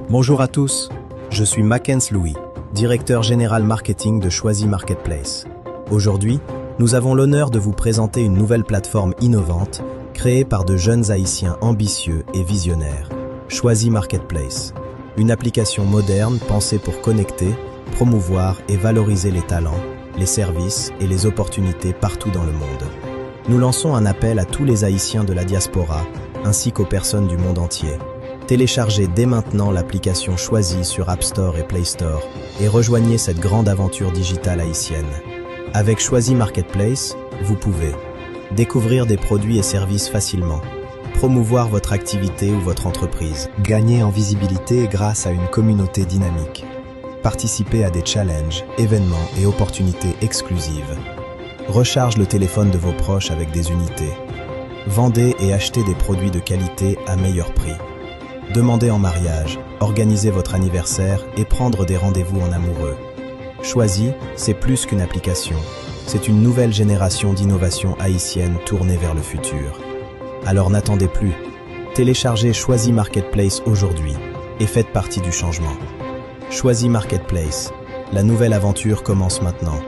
Bonjour à tous, je suis Mackenzie Louis, directeur général marketing de Choisy Marketplace. Aujourd'hui, nous avons l'honneur de vous présenter une nouvelle plateforme innovante créée par de jeunes Haïtiens ambitieux et visionnaires. Choisy Marketplace, une application moderne pensée pour connecter, promouvoir et valoriser les talents, les services et les opportunités partout dans le monde. Nous lançons un appel à tous les Haïtiens de la diaspora ainsi qu'aux personnes du monde entier. Téléchargez dès maintenant l'application Choisy sur App Store et Play Store et rejoignez cette grande aventure digitale haïtienne. Avec Choisy Marketplace, vous pouvez découvrir des produits et services facilement, promouvoir votre activité ou votre entreprise, gagner en visibilité grâce à une communauté dynamique, participer à des challenges, événements et opportunités exclusives, recharge le téléphone de vos proches avec des unités, vendez et achetez des produits de qualité à meilleur prix. Demandez en mariage, organisez votre anniversaire et prendre des rendez-vous en amoureux. Choisy, c'est plus qu'une application. C'est une nouvelle génération d'innovation haïtienne tournée vers le futur. Alors n'attendez plus. Téléchargez Choisy Marketplace aujourd'hui et faites partie du changement. Choisy Marketplace. La nouvelle aventure commence maintenant.